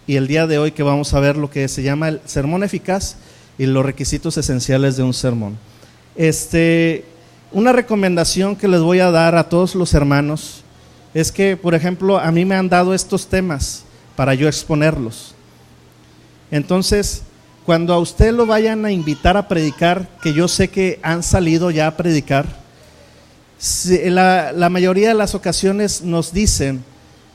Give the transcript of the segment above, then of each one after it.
y el día de hoy que vamos a ver lo que se llama el sermón eficaz y los requisitos esenciales de un sermón. Una recomendación que les voy a dar a todos los hermanos es que, por ejemplo, a mí me han dado estos temas para yo exponerlos. Entonces, cuando a usted lo vayan a invitar a predicar, que yo sé que han salido ya a predicar, la mayoría de las ocasiones nos dicen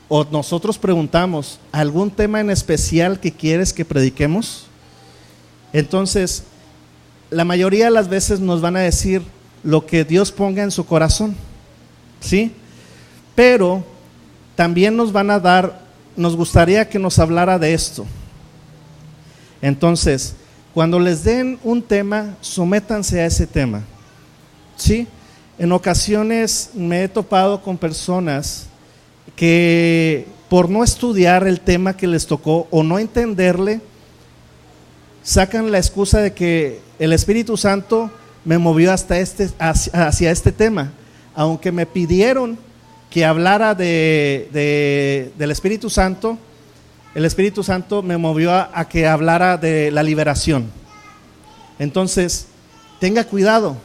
o nosotros preguntamos, ¿algún tema en especial que quieres que prediquemos? Entonces, la mayoría de las veces nos van a decir lo que Dios ponga en su corazón, ¿sí? Pero también nos van a dar, nos gustaría que nos hablara de esto. Entonces, cuando les den un tema, sométanse a ese tema, ¿sí? En ocasiones me he topado con personas que por no estudiar el tema que les tocó o no entenderle, sacan la excusa de que el Espíritu Santo me movió hacia este tema, aunque me pidieron que hablara del Espíritu Santo. El Espíritu Santo me movió a que hablara de la liberación. Entonces, tenga cuidado,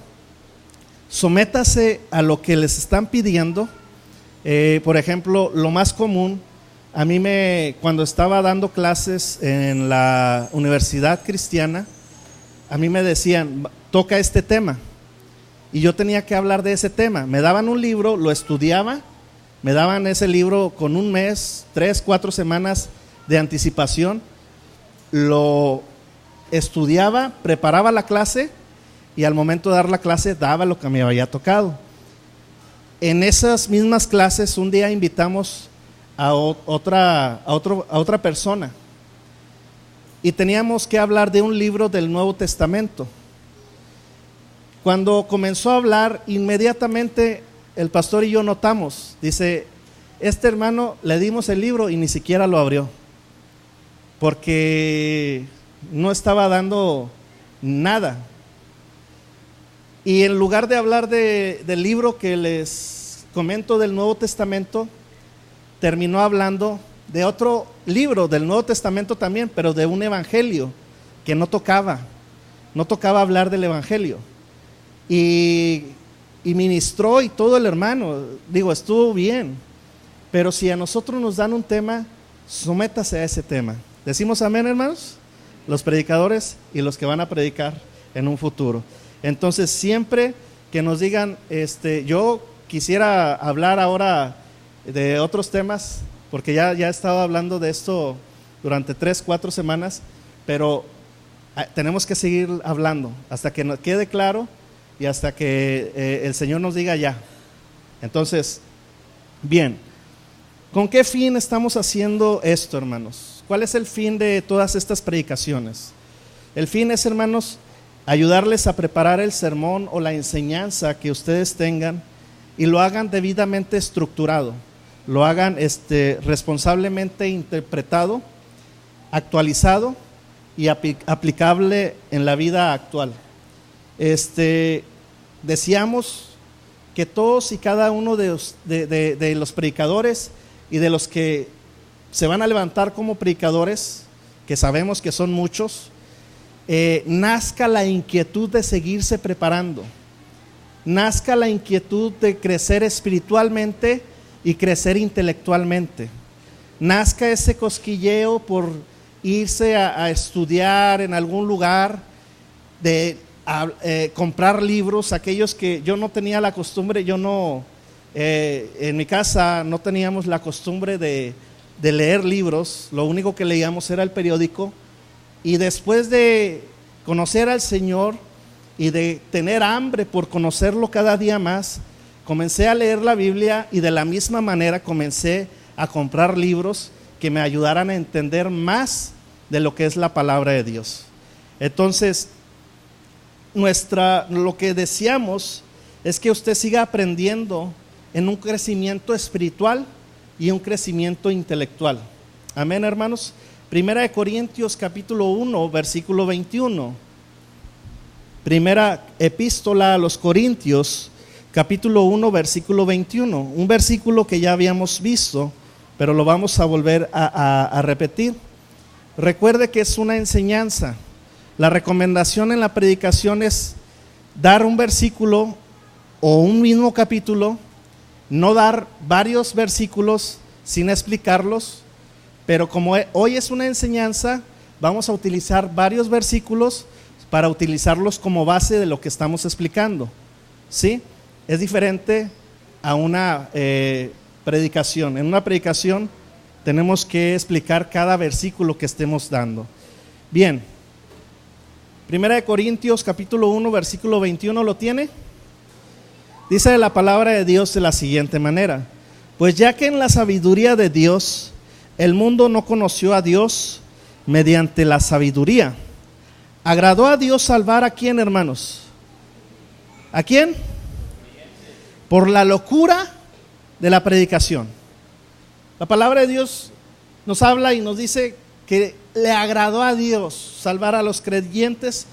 sométase a lo que les están pidiendo. Por ejemplo, lo más común, a mí cuando estaba dando clases en la universidad cristiana, a mí me decían, toca este tema, y yo tenía que hablar de ese tema. Me daban un libro, lo estudiaba, me daban ese libro con un mes, 3, 4 semanas de anticipación, lo estudiaba, preparaba la clase y al momento de dar la clase daba lo que me había tocado. En esas mismas clases un día invitamos a otra persona y teníamos que hablar de un libro del Nuevo Testamento. Cuando comenzó a hablar, inmediatamente el pastor y yo notamos, dice, este hermano le dimos el libro y ni siquiera lo abrió, porque no estaba dando nada. Y en lugar de hablar del libro que les comento del Nuevo Testamento, terminó hablando de otro libro del Nuevo Testamento también, pero de un evangelio que no tocaba hablar del evangelio. Y ministró y todo el hermano, estuvo bien, pero si a nosotros nos dan un tema, sométase a ese tema. ¿Decimos amén, hermanos? Los predicadores y los que van a predicar en un futuro. Entonces, siempre que nos digan, yo quisiera hablar ahora de otros temas, porque ya he estado hablando de esto durante 3, 4 semanas, pero tenemos que seguir hablando hasta que nos quede claro y hasta que el Señor nos diga ya. Entonces, bien, ¿con qué fin estamos haciendo esto, hermanos? ¿Cuál es el fin de todas estas predicaciones? El fin es, hermanos, ayudarles a preparar el sermón o la enseñanza que ustedes tengan y lo hagan debidamente estructurado, lo hagan responsablemente interpretado, actualizado y aplicable en la vida actual. Deseamos que todos y cada uno de los predicadores y de los que se van a levantar como predicadores, que sabemos que son muchos, nazca la inquietud de seguirse preparando, nazca la inquietud de crecer espiritualmente y crecer intelectualmente, nazca ese cosquilleo por irse a estudiar en algún lugar, de comprar libros, aquellos que yo no tenía la costumbre, en mi casa no teníamos la costumbre de leer libros, lo único que leíamos era el periódico. Y después de conocer al Señor y de tener hambre por conocerlo cada día más, comencé a leer la Biblia y de la misma manera comencé a comprar libros que me ayudaran a entender más de lo que es la palabra de Dios. Entonces, lo que deseamos es que usted siga aprendiendo en un crecimiento espiritual y un crecimiento intelectual. Amén, hermanos. Primera de Corintios capítulo 1 versículo 21. Primera epístola a los Corintios capítulo 1 versículo 21. Un versículo que ya habíamos visto, pero lo vamos a volver a repetir. Recuerde que es una enseñanza. La recomendación en la predicación es dar un versículo o un mismo capítulo, no dar varios versículos sin explicarlos, pero como hoy es una enseñanza, vamos a utilizar varios versículos para utilizarlos como base de lo que estamos explicando, ¿sí? Es diferente a una predicación. En una predicación tenemos que explicar cada versículo que estemos dando. Bien, 1 Corintios capítulo 1 versículo 21, ¿lo tiene? Dice la palabra de Dios de la siguiente manera: pues ya que en la sabiduría de Dios el mundo no conoció a Dios mediante la sabiduría, ¿agradó a Dios salvar a quién, hermanos? ¿A quién? Por la locura de la predicación. La palabra de Dios nos habla y nos dice que le agradó a Dios salvar a los creyentes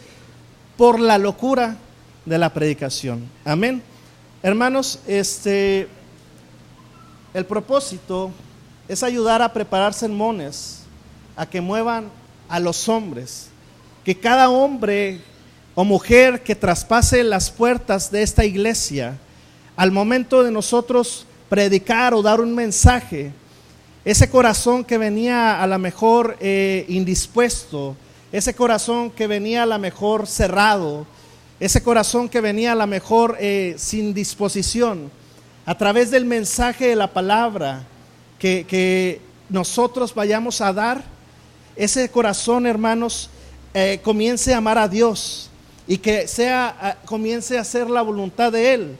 por la locura de la predicación. Amén. Hermanos, el propósito es ayudar a preparar sermones, a que muevan a los hombres, que cada hombre o mujer que traspase las puertas de esta iglesia, al momento de nosotros predicar o dar un mensaje, ese corazón que venía a lo mejor indispuesto, ese corazón que venía a lo mejor cerrado, ese corazón que venía a lo mejor sin disposición, a través del mensaje de la palabra que nosotros vayamos a dar, ese corazón, hermanos, comience a amar a Dios y que comience a hacer la voluntad de Él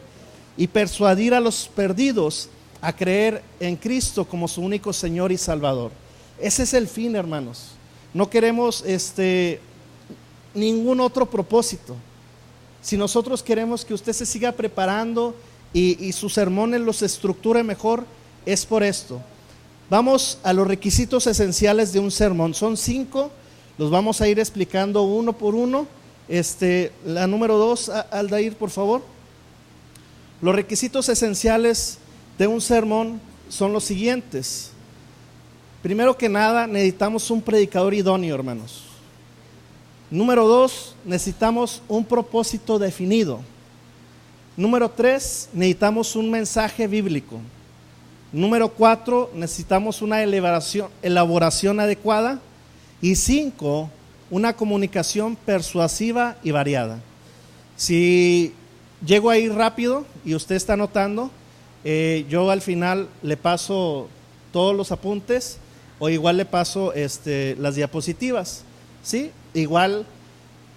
y persuadir a los perdidos a creer en Cristo como su único Señor y Salvador. Ese es el fin, hermanos. No queremos ningún otro propósito. Si nosotros queremos que usted se siga preparando y sus sermones los estructure mejor, es por esto. Vamos a los requisitos esenciales de un sermón. Son 5, los vamos a ir explicando uno por uno. La número 2, Aldair, por favor. Los requisitos esenciales de un sermón son los siguientes. Primero que nada, necesitamos un predicador idóneo, hermanos. Número 2, necesitamos un propósito definido. Número 3, necesitamos un mensaje bíblico. Número 4, necesitamos una elaboración adecuada. Y 5, una comunicación persuasiva y variada. Si llego a ir rápido y usted está anotando, yo al final le paso todos los apuntes o igual le paso las diapositivas, ¿sí? Igual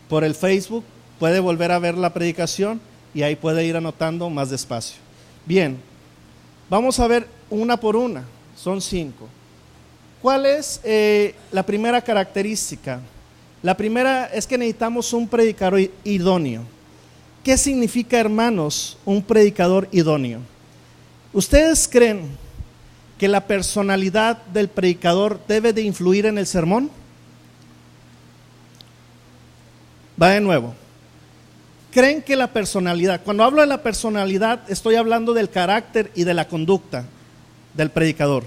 por el Facebook puede volver a ver la predicación y ahí puede ir anotando más despacio. Bien, vamos a ver una por una, son 5. ¿Cuál es la primera característica? La primera es que necesitamos un predicador idóneo. ¿Qué significa, hermanos, un predicador idóneo? ¿Ustedes creen que la personalidad del predicador debe de influir en el sermón? Va de nuevo. ¿Creen que la personalidad, cuando hablo de la personalidad, estoy hablando del carácter y de la conducta del predicador?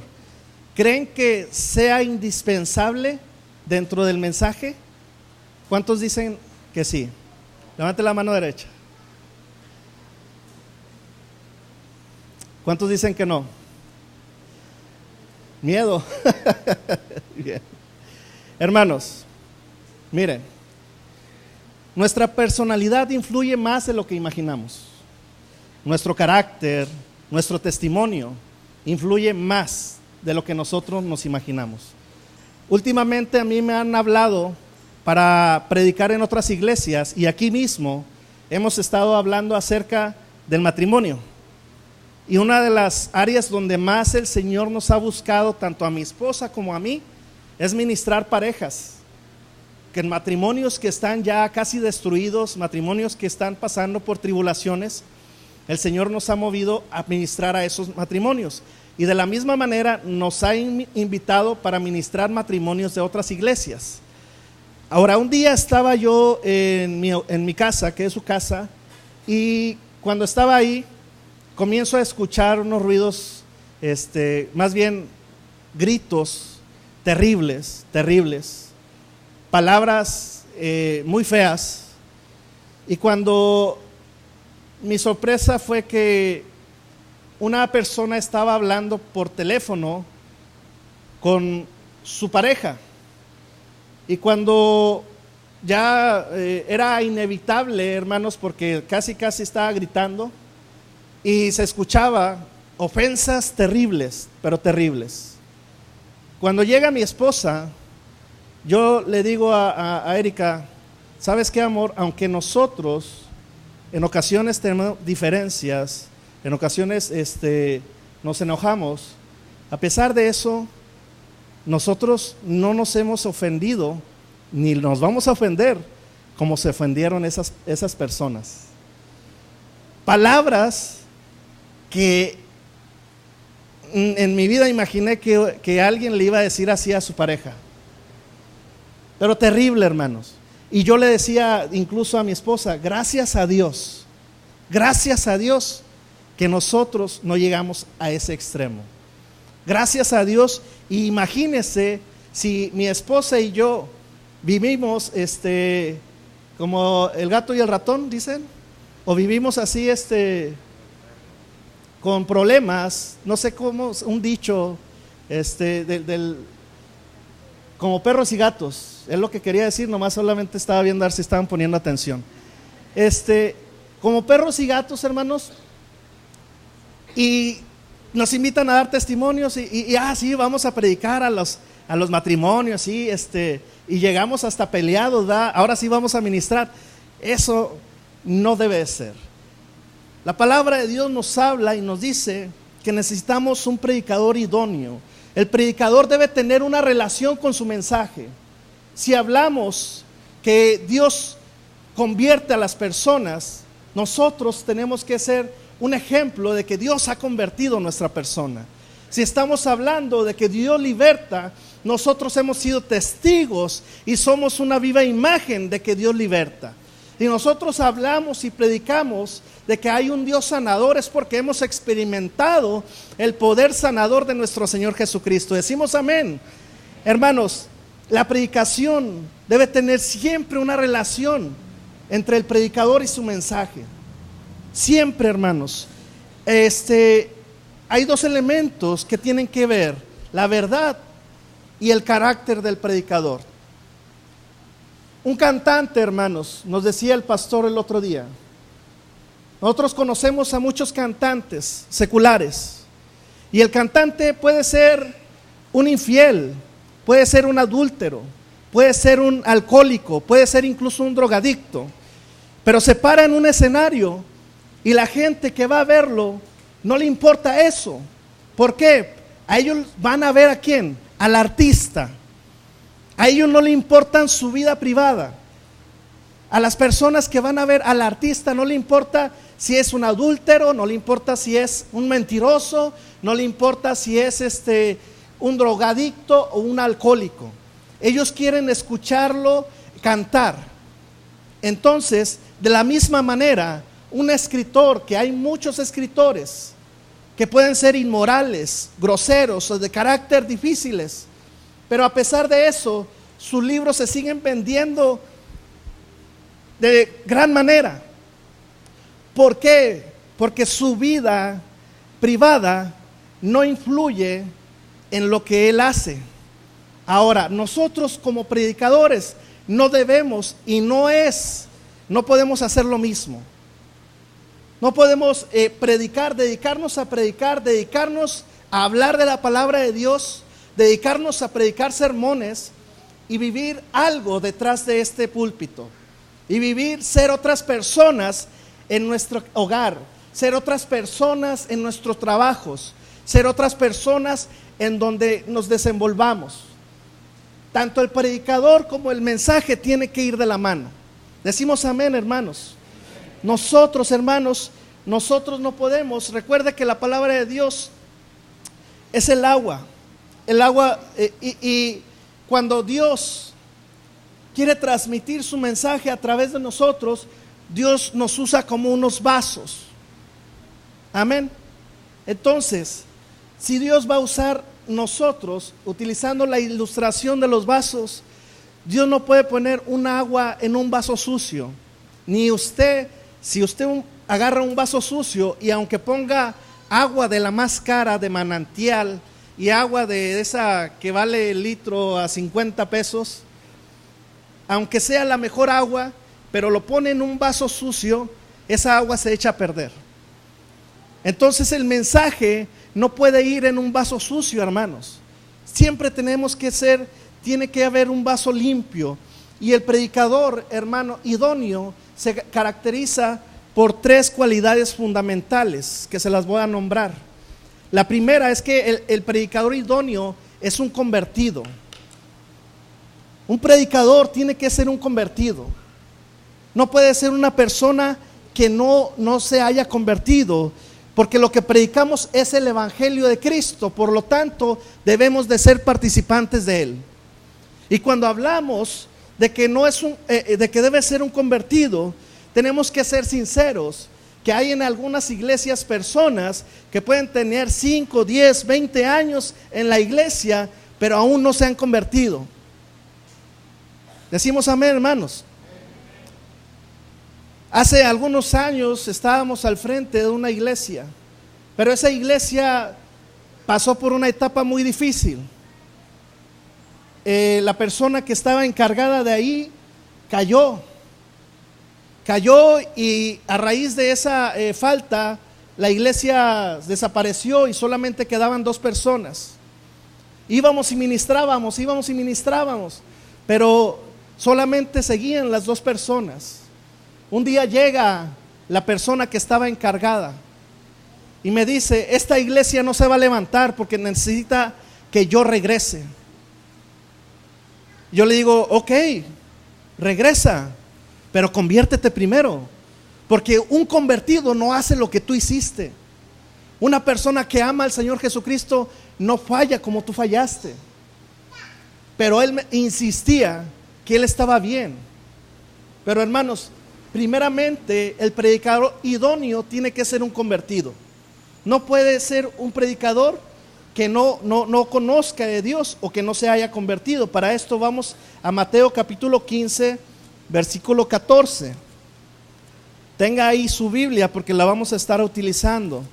¿Creen que sea indispensable dentro del mensaje? ¿Cuántos dicen que sí? Levante la mano derecha. ¿Cuántos dicen que no? Miedo. Bien. Hermanos, miren, nuestra personalidad influye más de lo que imaginamos. Nuestro carácter, nuestro testimonio influye más de lo que nosotros nos imaginamos. Últimamente a mí me han hablado para predicar en otras iglesias y aquí mismo hemos estado hablando acerca del matrimonio. Y una de las áreas donde más el Señor nos ha buscado, tanto a mi esposa como a mí, es ministrar parejas, que en matrimonios que están ya casi destruidos, matrimonios que están pasando por tribulaciones, el Señor nos ha movido a ministrar a esos matrimonios. Y de la misma manera nos ha invitado para ministrar matrimonios de otras iglesias. Ahora, un día estaba yo en mi casa, que es su casa, y cuando estaba ahí, comienzo a escuchar unos ruidos, más bien gritos, terribles, terribles, palabras muy feas. Y cuando mi sorpresa fue que una persona estaba hablando por teléfono con su pareja, y cuando ya era inevitable, hermanos, porque casi estaba gritando y se escuchaba ofensas terribles, pero terribles. Cuando llega mi esposa, yo le digo a Erika: ¿sabes qué, amor? Aunque nosotros en ocasiones tenemos diferencias, en ocasiones nos enojamos, a pesar de eso, nosotros no nos hemos ofendido, ni nos vamos a ofender como se ofendieron esas personas. Palabras que en mi vida imaginé que alguien le iba a decir así a su pareja, pero terrible, hermanos. Y yo le decía incluso a mi esposa: gracias a Dios que nosotros no llegamos a ese extremo. Gracias a Dios. Y imagínese si mi esposa y yo vivimos como el gato y el ratón, dicen, o vivimos así con problemas, no sé cómo, un dicho como perros y gatos, es lo que quería decir, nomás solamente estaba viendo a ver si estaban poniendo atención. Como perros y gatos, hermanos, y nos invitan a dar testimonios y sí, vamos a predicar a los matrimonios, sí, y llegamos hasta peleados, ¿verdad? Ahora sí vamos a ministrar. Eso no debe ser. La palabra de Dios nos habla y nos dice que necesitamos un predicador idóneo. El predicador debe tener una relación con su mensaje. Si hablamos que Dios convierte a las personas, nosotros tenemos que ser un ejemplo de que Dios ha convertido nuestra persona. Si estamos hablando de que Dios liberta, nosotros hemos sido testigos y somos una viva imagen de que Dios liberta. Y nosotros hablamos y predicamos de que hay un Dios sanador, es porque hemos experimentado el poder sanador de nuestro Señor Jesucristo. Decimos amén. Hermanos, la predicación debe tener siempre una relación entre el predicador y su mensaje. Siempre, hermanos. Hay dos elementos que tienen que ver: la verdad y el carácter del predicador. Un cantante, hermanos, nos decía el pastor el otro día, nosotros conocemos a muchos cantantes seculares, y el cantante puede ser un infiel, puede ser un adúltero, puede ser un alcohólico, puede ser incluso un drogadicto, pero se para en un escenario y la gente que va a verlo no le importa eso. ¿Por qué? A ellos van a ver ¿a quién? Al artista. A ellos no le importa su vida privada. A las personas que van a ver al artista no le importa si es un adúltero, no le importa si es un mentiroso, no le importa si es un drogadicto o un alcohólico. Ellos quieren escucharlo cantar. Entonces, de la misma manera, un escritor, que hay muchos escritores que pueden ser inmorales, groseros o de carácter difíciles, pero a pesar de eso, sus libros se siguen vendiendo de gran manera. ¿Por qué? Porque su vida privada no influye en lo que él hace. Ahora, nosotros como predicadores no debemos y no podemos hacer lo mismo. No podemos dedicarnos a hablar de la palabra de Dios, dedicarnos a predicar sermones y vivir algo detrás de este púlpito. Y ser otras personas en nuestro hogar, ser otras personas en nuestros trabajos, ser otras personas en donde nos desenvolvamos. Tanto el predicador como el mensaje tiene que ir de la mano. Decimos amén, hermanos. Nosotros, hermanos, nosotros no podemos. Recuerde que la palabra de Dios es el agua. El agua, y cuando Dios quiere transmitir su mensaje a través de nosotros, Dios nos usa como unos vasos. Amén. Entonces, si Dios va a usar nosotros, utilizando la ilustración de los vasos, Dios no puede poner un agua en un vaso sucio. Ni usted, si usted agarra un vaso sucio y aunque ponga agua de la más cara, de manantial, y agua de esa que vale el litro a 50 pesos, aunque sea la mejor agua, pero lo pone en un vaso sucio, esa agua se echa a perder. Entonces el mensaje no puede ir en un vaso sucio, hermanos. Siempre tiene que haber un vaso limpio. Y el predicador, hermano, idóneo, se caracteriza por 3 cualidades fundamentales que se las voy a nombrar. La primera es que el predicador idóneo es un convertido. Un predicador tiene que ser un convertido. No puede ser una persona que no se haya convertido, porque lo que predicamos es el evangelio de Cristo. Por lo tanto, debemos de ser participantes de él. Y cuando hablamos de que de que debe ser un convertido, tenemos que ser sinceros, que hay en algunas iglesias personas que pueden tener 5, 10, 20 años en la iglesia, pero aún no se han convertido. Decimos amén, hermanos. Hace algunos años estábamos al frente de una iglesia, pero esa iglesia pasó por una etapa muy difícil. La persona que estaba encargada de ahí cayó y a raíz de esa falta la iglesia desapareció y solamente quedaban 2 personas. Íbamos y ministrábamos, pero solamente seguían las 2 personas. Un día llega la persona que estaba encargada y me dice: esta iglesia no se va a levantar porque necesita que yo regrese. Yo le digo: ok, regresa, pero conviértete primero, porque un convertido no hace lo que tú hiciste. Una persona que ama al Señor Jesucristo no falla como tú fallaste. Pero él me insistía que él estaba bien. Pero hermanos, primeramente el predicador idóneo tiene que ser un convertido. No puede ser un predicador que no conozca de Dios o que no se haya convertido. Para esto vamos a Mateo capítulo 15, versículo 14. Tenga ahí su Biblia porque la vamos a estar utilizando.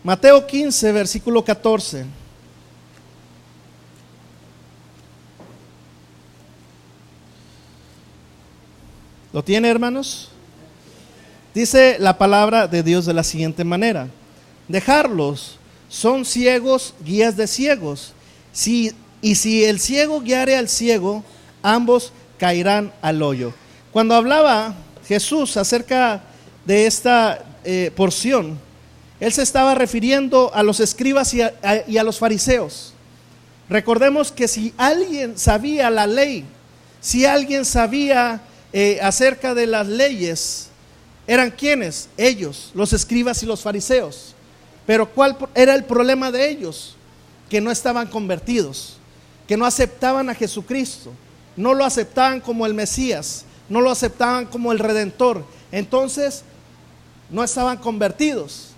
Mateo 15, versículo 14. ¿Lo tiene, hermanos? Dice la palabra de Dios de la siguiente manera: dejarlos, son ciegos, guías de ciegos. Y si el ciego guiare al ciego, ambos caerán al hoyo. Cuando hablaba Jesús acerca de esta porción, él se estaba refiriendo a los escribas y a los fariseos. Recordemos que si alguien sabía la ley, si alguien sabía acerca de las leyes, ¿eran quiénes? Ellos, los escribas y los fariseos. Pero ¿cuál era el problema de ellos? Que no estaban convertidos, que no aceptaban a Jesucristo, no lo aceptaban como el Mesías, no lo aceptaban como el Redentor. Entonces no estaban convertidos.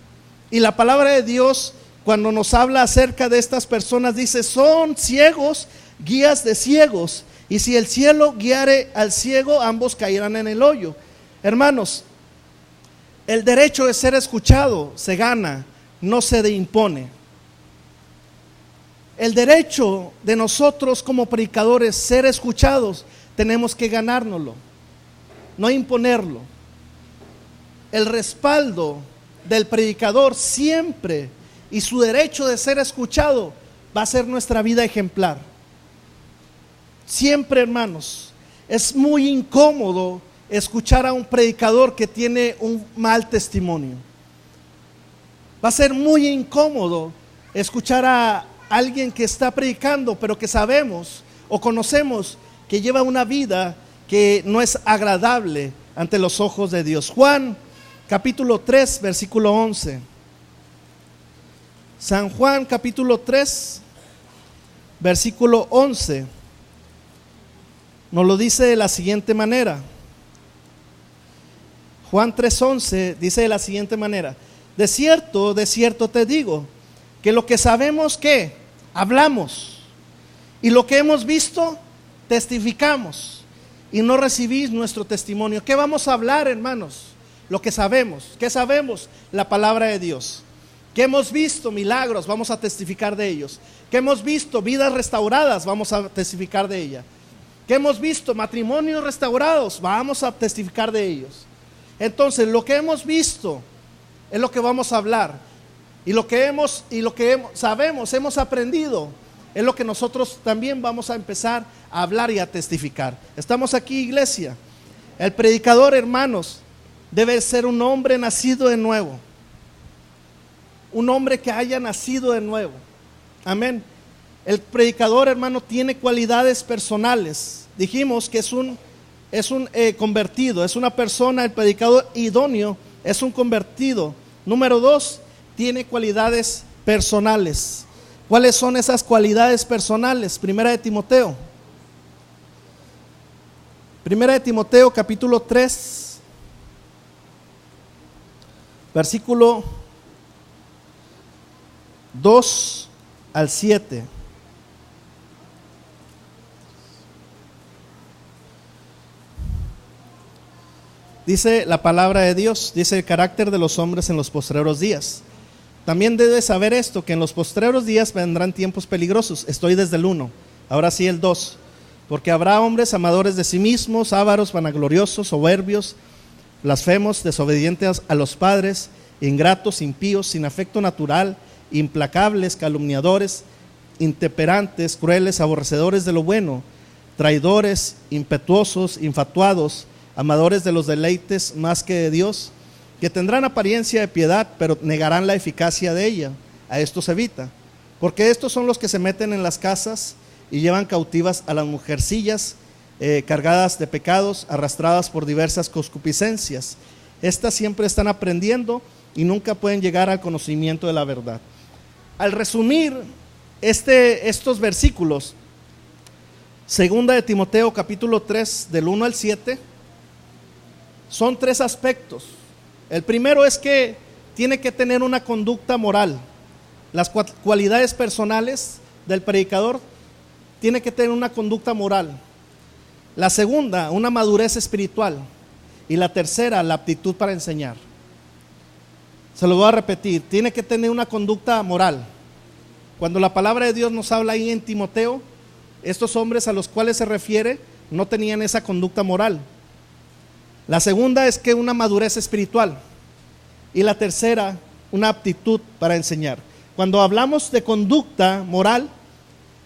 Y la palabra de Dios, cuando nos habla acerca de estas personas, dice: son ciegos, guías de ciegos. Y si el cielo guiare al ciego, ambos caerán en el hoyo. Hermanos, el derecho de ser escuchado se gana, no se impone. El derecho de nosotros como predicadores ser escuchados, tenemos que ganárnoslo, no imponerlo. El respaldo del predicador siempre y su derecho de ser escuchado va a ser nuestra vida ejemplar. Siempre, hermanos, es muy incómodo escuchar a un predicador que tiene un mal testimonio. Va a ser muy incómodo escuchar a alguien que está predicando, pero que sabemos o conocemos que lleva una vida que no es agradable ante los ojos de Dios. Juan capítulo 3, versículo 11. San Juan capítulo 3, versículo 11. Nos lo dice de la siguiente manera. Juan 3:11 dice de la siguiente manera: de cierto te digo, que lo que sabemos, ¿qué? Hablamos. Y lo que hemos visto, testificamos. Y no recibís nuestro testimonio. ¿Qué vamos a hablar, hermanos? Lo que sabemos. ¿Qué sabemos? La palabra de Dios. ¿Qué hemos visto? Milagros, vamos a testificar de ellos. ¿Qué hemos visto? Vidas restauradas, vamos a testificar de ella. ¿Qué hemos visto? Matrimonios restaurados, vamos a testificar de ellos. Entonces, lo que hemos visto es lo que vamos a hablar. Y lo que sabemos, hemos aprendido, es lo que nosotros también vamos a empezar a hablar y a testificar. Estamos aquí, iglesia. El predicador, hermanos, debe ser un hombre nacido de nuevo. Un hombre que haya nacido de nuevo. Amén. El predicador, hermano, tiene cualidades personales. Dijimos que es un convertido, es una persona, el predicador idóneo, es un convertido. Número 2, tiene cualidades personales. ¿Cuáles son esas cualidades personales? Primera de Timoteo capítulo 3, versículo 2 al 7. Dice la palabra de Dios, dice el carácter de los hombres en los postreros días. También debes saber esto, que en los postreros días vendrán tiempos peligrosos. Estoy desde el 1, ahora sí el 2. Porque habrá hombres amadores de sí mismos, ávaros, vanagloriosos, soberbios, blasfemos, desobedientes a los padres, ingratos, impíos, sin afecto natural, implacables, calumniadores, intemperantes, crueles, aborrecedores de lo bueno, traidores, impetuosos, infatuados, amadores de los deleites más que de Dios, que tendrán apariencia de piedad, pero negarán la eficacia de ella. A estos evita, porque estos son los que se meten en las casas y llevan cautivas a las mujercillas, cargadas de pecados, arrastradas por diversas concupiscencias. Estas siempre están aprendiendo y nunca pueden llegar al conocimiento de la verdad. Al resumir estos versículos, segunda de Timoteo capítulo 3 del 1 al 7, son 3 aspectos. El primero es que tiene que tener una conducta moral. Las cualidades personales del predicador, tiene que tener una conducta moral. La segunda, una madurez espiritual. Y la tercera, la aptitud para enseñar. Se lo voy a repetir, tiene que tener una conducta moral. Cuando la palabra de Dios nos habla ahí en Timoteo, estos hombres a los cuales se refiere no tenían esa conducta moral. La segunda es que una madurez espiritual. Y la tercera, una aptitud para enseñar. Cuando hablamos de conducta moral,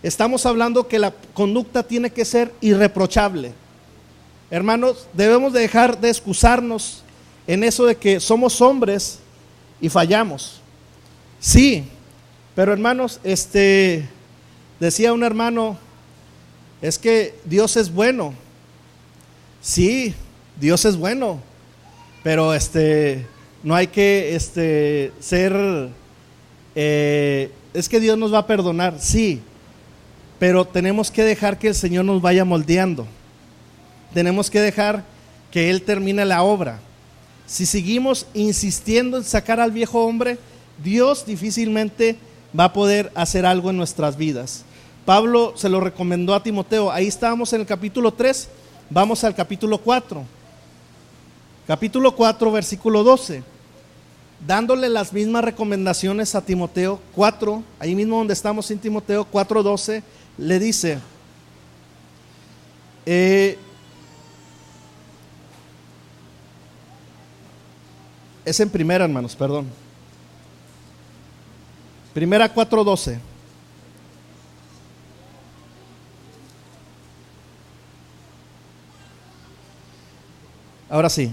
estamos hablando que la conducta tiene que ser irreprochable. Hermanos, debemos de dejar de excusarnos en eso de que somos hombres y fallamos. Sí, pero hermanos, decía un hermano, es que Dios es bueno. Sí, Dios es bueno, pero no hay que ser, es que Dios nos va a perdonar, sí, pero tenemos que dejar que el Señor nos vaya moldeando. Tenemos que dejar que Él termine la obra. Si seguimos insistiendo en sacar al viejo hombre, Dios difícilmente va a poder hacer algo en nuestras vidas. Pablo se lo recomendó a Timoteo. Ahí estábamos en el capítulo 3, vamos al capítulo 4. Capítulo 4, versículo 12. Dándole las mismas recomendaciones a Timoteo 4, ahí mismo donde estamos en Timoteo 4:12, le dice, es en primera, hermanos, perdón. Primera 4:12. Ahora sí.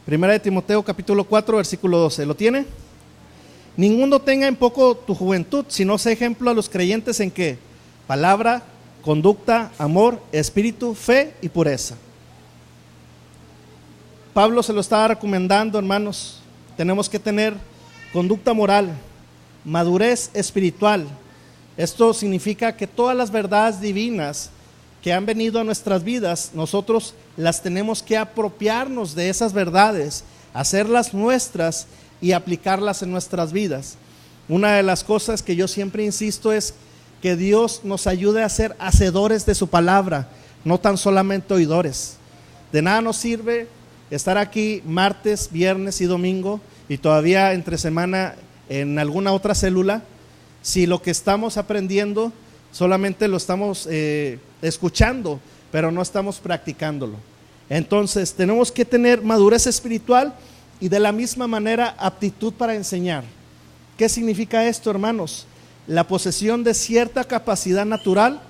Primera de Timoteo capítulo 4 versículo 12. ¿Lo tiene? Ninguno tenga en poco tu juventud, sino sé ejemplo a los creyentes en qué: palabra, conducta, amor, espíritu, fe y pureza. Pablo se lo estaba recomendando, hermanos. Tenemos que tener conducta moral, madurez espiritual. Esto significa que todas las verdades divinas que han venido a nuestras vidas, nosotros las tenemos que apropiarnos de esas verdades, hacerlas nuestras y aplicarlas en nuestras vidas. Una de las cosas que yo siempre insisto es que Dios nos ayude a ser hacedores de su palabra, no tan solamente oidores. De nada nos sirve estar aquí martes, viernes y domingo y todavía entre semana en alguna otra célula, si lo que estamos aprendiendo solamente lo estamos escuchando, pero no estamos practicándolo. Entonces tenemos que tener madurez espiritual y de la misma manera aptitud para enseñar. ¿Qué significa esto, hermanos? La posesión de cierta capacidad natural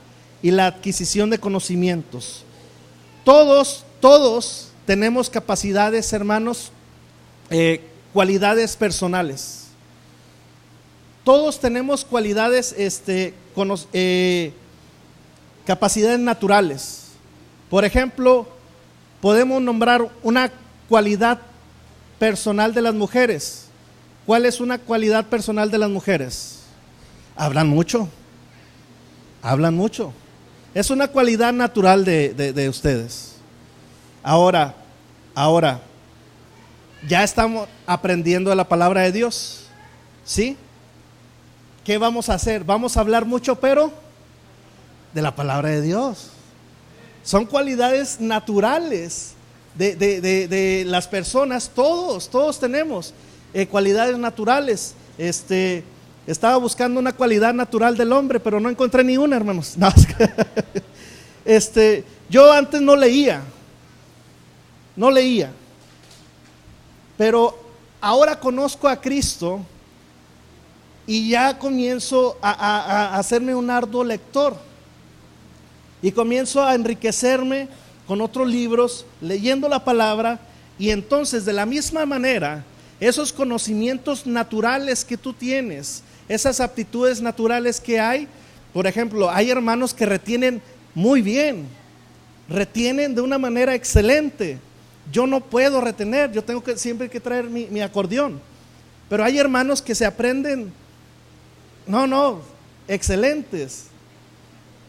y la adquisición de conocimientos. Todos tenemos capacidades, hermanos, cualidades personales. Todos tenemos cualidades, capacidades naturales. Por ejemplo, podemos nombrar una cualidad personal de las mujeres. ¿Cuál es una cualidad personal de las mujeres? Hablan mucho. Es una cualidad natural de ustedes. Ahora, ya estamos aprendiendo de la palabra de Dios, ¿sí? ¿Qué vamos a hacer? Vamos a hablar mucho, pero de la palabra de Dios. Son cualidades naturales de las personas. Todos tenemos cualidades naturales. Estaba buscando una cualidad natural del hombre, pero no encontré ni una, hermanos. No, yo antes no leía, pero ahora conozco a Cristo y ya comienzo a hacerme un arduo lector y comienzo a enriquecerme con otros libros, leyendo la palabra, y entonces de la misma manera esos conocimientos naturales que tú tienes, esas aptitudes naturales que hay, por ejemplo, hay hermanos que retienen muy bien, retienen de una manera excelente. Yo no puedo retener, yo tengo siempre que traer mi acordeón, pero hay hermanos que se aprenden, excelentes.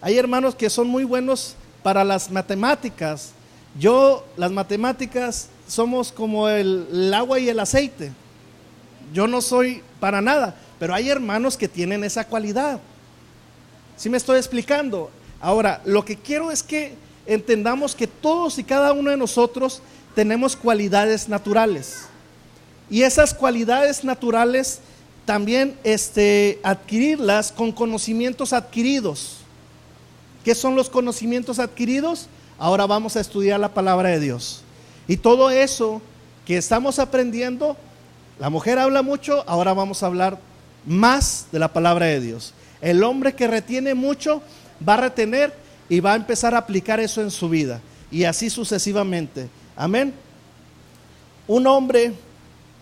Hay hermanos que son muy buenos para las matemáticas. Las matemáticas somos como el agua y el aceite. Yo no soy para nada, pero hay hermanos que tienen esa cualidad. ¿Sí me estoy explicando? Ahora, lo que quiero es que entendamos que todos y cada uno de nosotros tenemos cualidades naturales. Y esas cualidades naturales también adquirirlas con conocimientos adquiridos. ¿Qué son los conocimientos adquiridos? Ahora vamos a estudiar la palabra de Dios. Y todo eso que estamos aprendiendo, la mujer habla mucho, ahora vamos a hablar más de la palabra de Dios. El hombre que retiene mucho va a retener y va a empezar a aplicar eso en su vida. Y así sucesivamente. Amén. Un hombre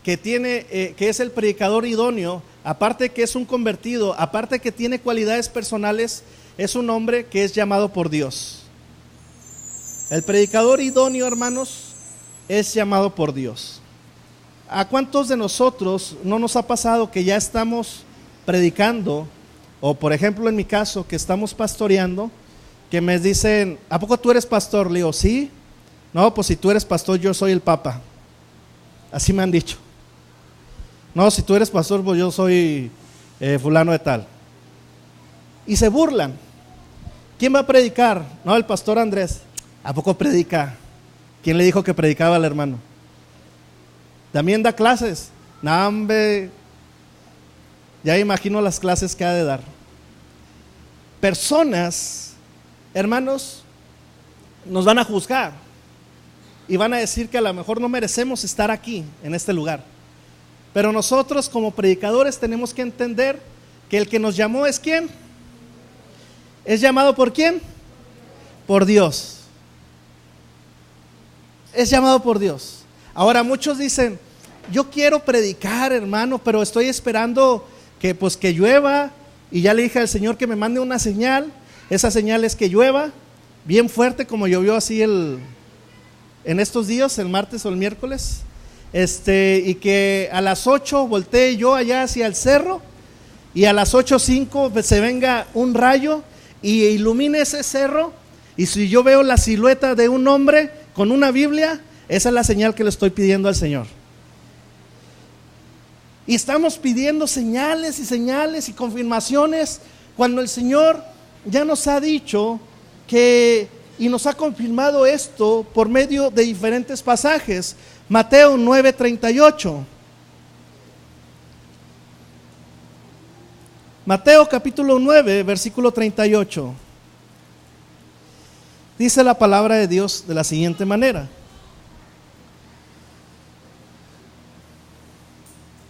que es el predicador idóneo, aparte que es un convertido, aparte que tiene cualidades personales, es un hombre que es llamado por Dios. El predicador idóneo, hermanos, es llamado por Dios. ¿A cuántos de nosotros no nos ha pasado que ya estamos predicando, o por ejemplo en mi caso, que estamos pastoreando, que me dicen, ¿a poco tú eres pastor? Le digo, sí. No, pues si tú eres pastor, yo soy el papa. Así me han dicho. No, si tú eres pastor, pues yo soy fulano de tal. Y se burlan. ¿Quién va a predicar? No, el pastor Andrés. ¿A poco predica? ¿Quién le dijo que predicaba al hermano? ¿También da clases? No, hombre, ya imagino las clases que ha de dar. Personas, hermanos, nos van a juzgar y van a decir que a lo mejor no merecemos estar aquí, en este lugar. Pero nosotros como predicadores tenemos que entender que el que nos llamó es ¿quién? ¿Es llamado por quién? Por Dios. Es llamado por Dios. Ahora muchos dicen, yo quiero predicar, hermano, pero estoy esperando que llueva, y ya le dije al Señor que me mande una señal. Esa señal es que llueva bien fuerte, como llovió así en estos días, el martes o el miércoles, y que a las 8 voltee yo allá hacia el cerro, y a las 8:05 se venga un rayo y ilumine ese cerro, y si yo veo la silueta de un hombre con una Biblia, esa es la señal que le estoy pidiendo al Señor. Y estamos pidiendo señales y confirmaciones cuando el Señor ya nos ha dicho que, y nos ha confirmado esto por medio de diferentes pasajes. Mateo 9:38. Mateo capítulo 9, versículo 38. Dice la palabra de Dios de la siguiente manera: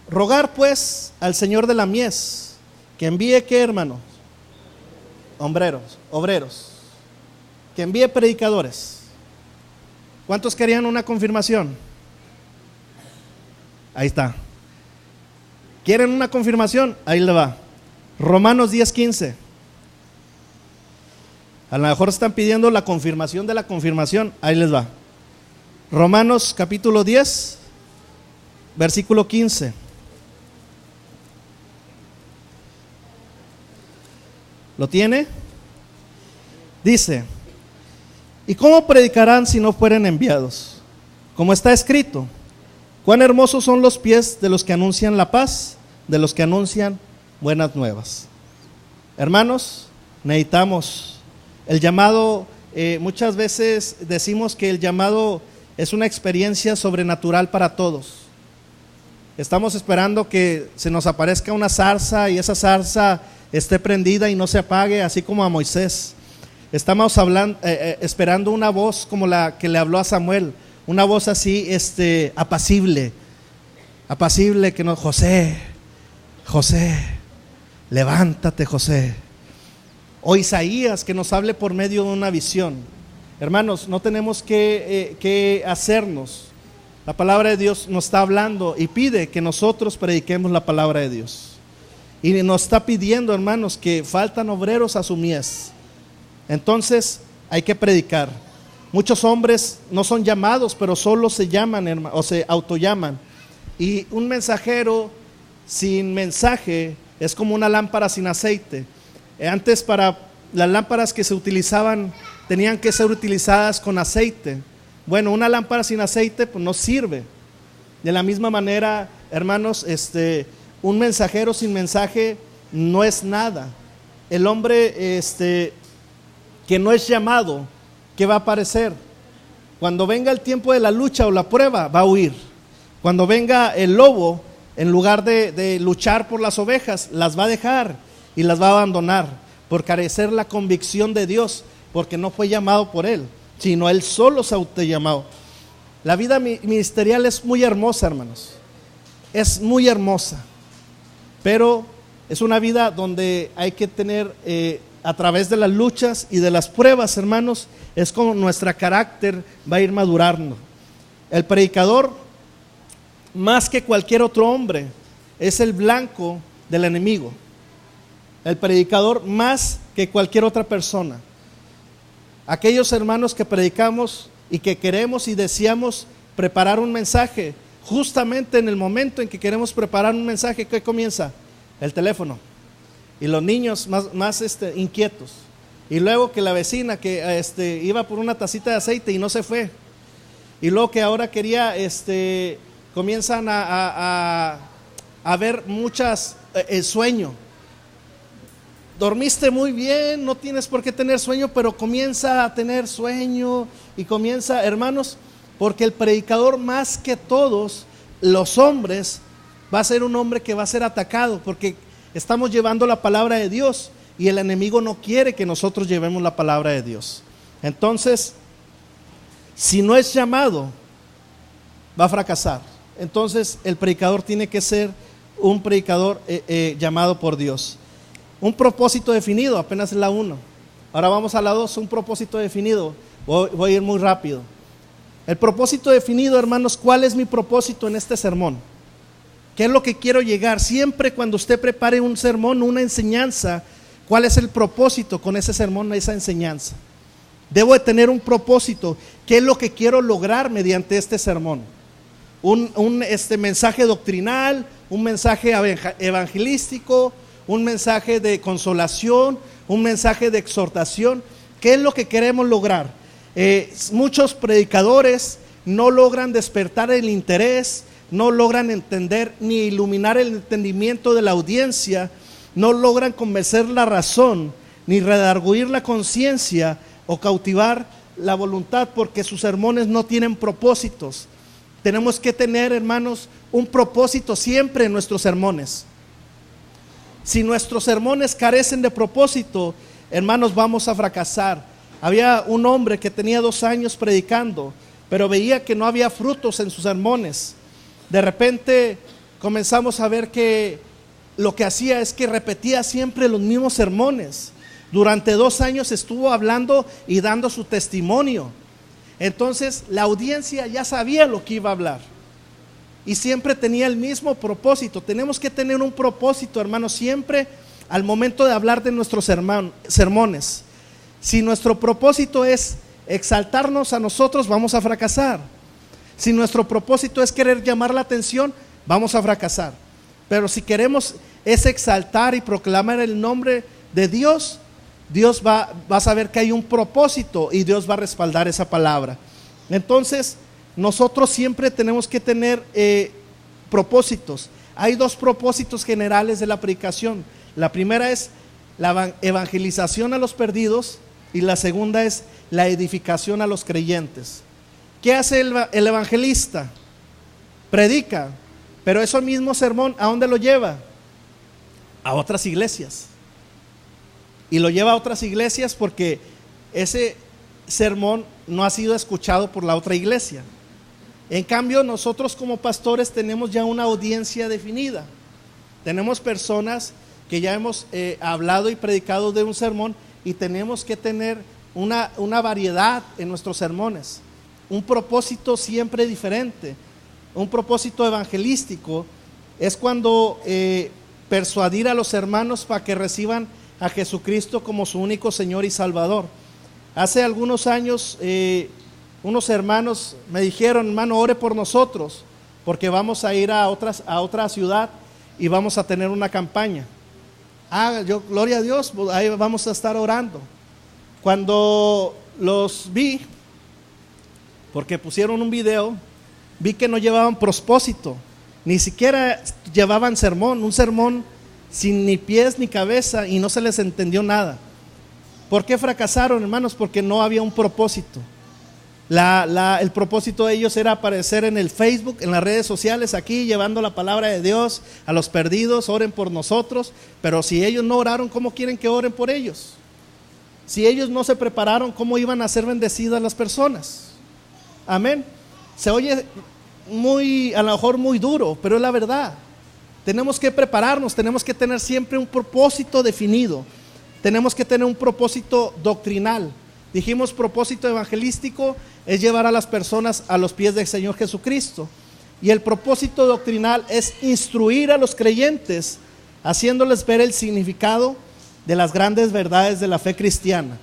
rogar pues al Señor de la mies que envíe, ¿qué, hermanos? Obreros, que envíe predicadores. ¿Cuántos querían una confirmación? Ahí está. ¿Quieren una confirmación? Ahí le va. Romanos 10:15. A lo mejor están pidiendo la confirmación de la confirmación. Ahí les va. Romanos capítulo 10, versículo 15. ¿Lo tiene? Dice: ¿y cómo predicarán si no fueren enviados? Como está escrito: cuán hermosos son los pies de los que anuncian la paz, de los que anuncian buenas nuevas. Hermanos, necesitamos el llamado. Muchas veces decimos que el llamado es una experiencia sobrenatural para todos. Estamos esperando que se nos aparezca una zarza y esa zarza esté prendida y no se apague, así como a Moisés. Estamos esperando una voz como la que le habló a Samuel, una voz así apacible, que nos: José, levántate, José. O Isaías, que nos hable por medio de una visión. Hermanos, no tenemos que hacernos. La palabra de Dios nos está hablando y pide que nosotros prediquemos la palabra de Dios. Y nos está pidiendo, hermanos, que faltan obreros a su mies. Entonces hay que predicar. Muchos hombres no son llamados, pero solo se llaman, o se autollaman. Y un mensajero sin mensaje es como una lámpara sin aceite. Antes, para las lámparas que se utilizaban, tenían que ser utilizadas con aceite. Bueno, una lámpara sin aceite pues no sirve. De la misma manera, hermanos, un mensajero sin mensaje no es nada. El hombre que no es llamado, ¿qué va a aparecer? Cuando venga el tiempo de la lucha o la prueba, va a huir. Cuando venga el lobo, en lugar de luchar por las ovejas, las va a dejar y las va a abandonar por carecer la convicción de Dios, porque no fue llamado por él, sino él solo se autollamó. La vida ministerial es muy hermosa, hermanos. Es muy hermosa, pero es una vida donde hay que tener, a través de las luchas y de las pruebas, hermanos, es como nuestro carácter va a ir madurando. El predicador, más que cualquier otro hombre, es el blanco del enemigo. El predicador más que cualquier otra persona. Aquellos hermanos que predicamos y que queremos y deseamos preparar un mensaje, justamente en el momento en que queremos preparar un mensaje, ¿qué comienza? El teléfono. Y los niños más inquietos. Y luego que la vecina que iba por una tacita de aceite y no se fue. Y luego que ahora quería, comienzan a ver muchas, el sueño. Dormiste muy bien, no tienes por qué tener sueño, pero comienza a tener sueño y comienza, hermanos, porque el predicador más que todos los hombres va a ser un hombre que va a ser atacado, porque estamos llevando la palabra de Dios y el enemigo no quiere que nosotros llevemos la palabra de Dios. Entonces, si no es llamado, va a fracasar. Entonces, el predicador tiene que ser un predicador llamado por Dios. Un propósito definido, apenas es la 1. Ahora vamos a la 2, un propósito definido. Voy a ir muy rápido. El propósito definido, hermanos, ¿cuál es mi propósito en este sermón? ¿Qué es lo que quiero llegar? Siempre cuando usted prepare un sermón, una enseñanza, ¿cuál es el propósito con ese sermón, esa enseñanza? Debo de tener un propósito. ¿Qué es lo que quiero lograr mediante este sermón? Un mensaje doctrinal, un mensaje evangelístico, un mensaje de consolación, un mensaje de exhortación. ¿Qué es lo que queremos lograr? Muchos predicadores no logran despertar el interés, no logran entender ni iluminar el entendimiento de la audiencia, no logran convencer la razón, ni redarguir la conciencia o cautivar la voluntad, porque sus sermones no tienen propósitos. Tenemos que tener, hermanos, un propósito siempre en nuestros sermones. Si nuestros sermones carecen de propósito, hermanos, vamos a fracasar. Había un hombre que tenía 2 años predicando, pero veía que no había frutos en sus sermones. De repente comenzamos a ver que lo que hacía es que repetía siempre los mismos sermones. Durante 2 años estuvo hablando y dando su testimonio. Entonces la audiencia ya sabía lo que iba a hablar y siempre tenía el mismo propósito. Tenemos que tener un propósito, hermanos, siempre al momento de hablar de nuestros sermones. Si nuestro propósito es exaltarnos a nosotros, vamos a fracasar. Si nuestro propósito es querer llamar la atención, vamos a fracasar. Pero si queremos es exaltar y proclamar el nombre de Dios, Dios va a saber que hay un propósito y Dios va a respaldar esa palabra. Entonces, nosotros siempre tenemos que tener propósitos. Hay 2 propósitos generales de la predicación. La primera es la evangelización a los perdidos y la segunda es la edificación a los creyentes. ¿Qué hace el evangelista? Predica, pero ese mismo sermón, ¿a dónde lo lleva? A otras iglesias. Y lo lleva a otras iglesias porque ese sermón no ha sido escuchado por la otra iglesia. En cambio, nosotros como pastores tenemos ya una audiencia definida. Tenemos personas que ya hemos hablado y predicado de un sermón y tenemos que tener una variedad en nuestros sermones. Un propósito siempre diferente. Un propósito evangelístico es cuando persuadir a los hermanos para que reciban a Jesucristo como su único Señor y Salvador. Hace algunos años unos hermanos me dijeron: hermano, ore por nosotros porque vamos a ir a otra ciudad y vamos a tener una campaña. Yo, gloria a Dios, ahí vamos a estar orando. Cuando los vi, porque pusieron un video, vi que no llevaban propósito, ni siquiera llevaban sermón, un sermón sin ni pies ni cabeza, y no se les entendió nada. ¿Por qué fracasaron, hermanos? Porque no había un propósito. El propósito de ellos era aparecer en el Facebook, en las redes sociales, aquí llevando la palabra de Dios a los perdidos, oren por nosotros. Pero si ellos no oraron, ¿cómo quieren que oren por ellos? Si ellos no se prepararon, ¿cómo iban a ser bendecidas las personas? Amén. Se oye a lo mejor muy duro, pero es la verdad. Tenemos que prepararnos, tenemos que tener siempre un propósito definido. Tenemos que tener un propósito doctrinal. Dijimos, propósito evangelístico es llevar a las personas a los pies del Señor Jesucristo. Y el propósito doctrinal es instruir a los creyentes, haciéndoles ver el significado de las grandes verdades de la fe cristiana.